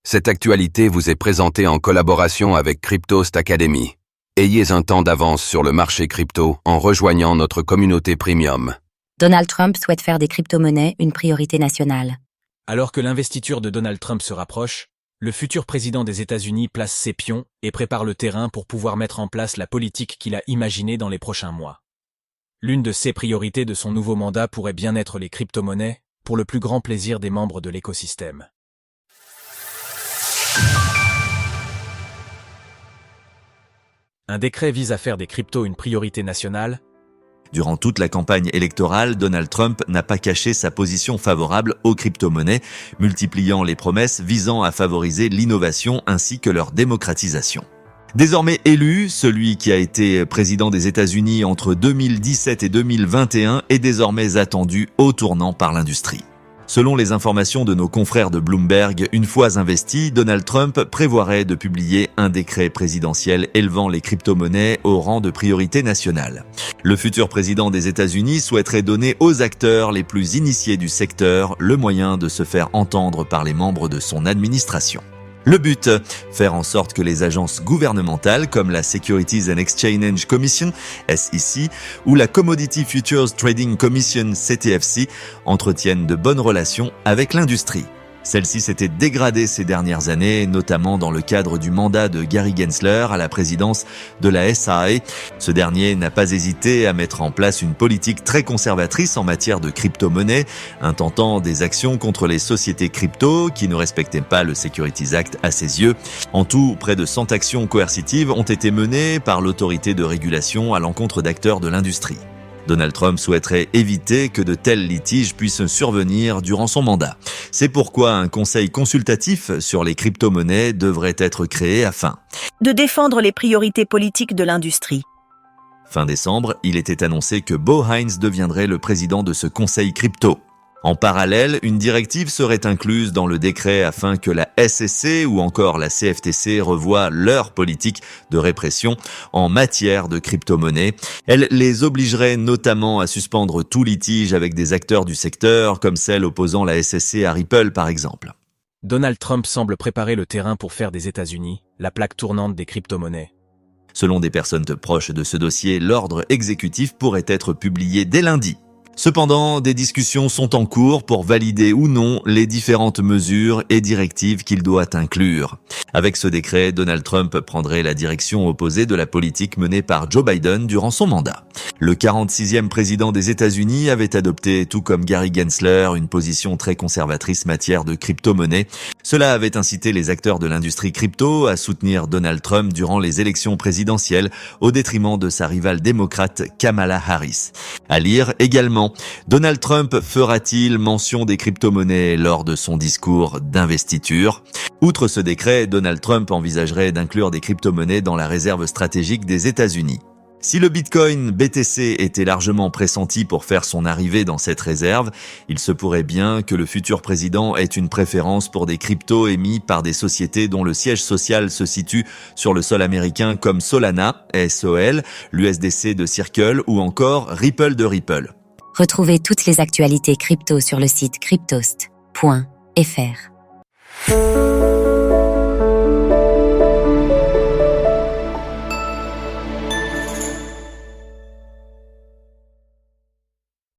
Cette actualité vous est présentée en collaboration avec Cryptost Academy. Ayez un temps d'avance sur le marché crypto en rejoignant notre communauté premium. Donald Trump souhaite faire des crypto-monnaies une priorité nationale. Alors que l'investiture de Donald Trump se rapproche, le futur président des États-Unis place ses pions et prépare le terrain pour pouvoir mettre en place la politique qu'il a imaginée dans les prochains mois. L'une de ses priorités de son nouveau mandat pourrait bien être les crypto-monnaies, pour le plus grand plaisir des membres de l'écosystème. Un décret vise à faire des cryptos une priorité nationale. Durant toute la campagne électorale, Donald Trump n'a pas caché sa position favorable aux crypto-monnaies, multipliant les promesses visant à favoriser l'innovation ainsi que leur démocratisation. Désormais élu, celui qui a été président des États-Unis entre 2017 et 2021 est désormais attendu au tournant par l'industrie. Selon les informations de nos confrères de Bloomberg, une fois investi, Donald Trump prévoirait de publier un décret présidentiel élevant les crypto-monnaies au rang de priorité nationale. Le futur président des États-Unis souhaiterait donner aux acteurs les plus initiés du secteur le moyen de se faire entendre par les membres de son administration. Le but, faire en sorte que les agences gouvernementales comme la Securities and Exchange Commission, SEC, ou la Commodity Futures Trading Commission, CTFC, entretiennent de bonnes relations avec l'industrie. Celle-ci s'était dégradée ces dernières années, notamment dans le cadre du mandat de Gary Gensler à la présidence de la SEC. Ce dernier n'a pas hésité à mettre en place une politique très conservatrice en matière de crypto-monnaie, intentant des actions contre les sociétés crypto qui ne respectaient pas le Securities Act à ses yeux. En tout, près de 100 actions coercitives ont été menées par l'autorité de régulation à l'encontre d'acteurs de l'industrie. Donald Trump souhaiterait éviter que de tels litiges puissent survenir durant son mandat. C'est pourquoi un conseil consultatif sur les crypto-monnaies devrait être créé afin de défendre les priorités politiques de l'industrie. Fin décembre, il était annoncé que Bo Hines deviendrait le président de ce conseil crypto. En parallèle, une directive serait incluse dans le décret afin que la SEC ou encore la CFTC revoient leur politique de répression en matière de crypto-monnaies. Elle les obligerait notamment à suspendre tout litige avec des acteurs du secteur, comme celle opposant la SEC à Ripple par exemple. Donald Trump semble préparer le terrain pour faire des États-Unis la plaque tournante des crypto-monnaies. Selon des personnes proches de ce dossier, l'ordre exécutif pourrait être publié dès lundi. Cependant, des discussions sont en cours pour valider ou non les différentes mesures et directives qu'il doit inclure. Avec ce décret, Donald Trump prendrait la direction opposée de la politique menée par Joe Biden durant son mandat. Le 46e président des États-Unis avait adopté, tout comme Gary Gensler, une position très conservatrice matière de crypto-monnaie. Cela avait incité les acteurs de l'industrie crypto à soutenir Donald Trump durant les élections présidentielles au détriment de sa rivale démocrate Kamala Harris. À lire également, Donald Trump fera-t-il mention des crypto-monnaies lors de son discours d'investiture? Outre ce décret, Donald Trump envisagerait d'inclure des crypto-monnaies dans la réserve stratégique des États-Unis. Si le Bitcoin BTC était largement pressenti pour faire son arrivée dans cette réserve, il se pourrait bien que le futur président ait une préférence pour des cryptos émis par des sociétés dont le siège social se situe sur le sol américain comme Solana, SOL, l'USDC de Circle ou encore Ripple de Ripple. Retrouvez toutes les actualités crypto sur le site cryptost.fr.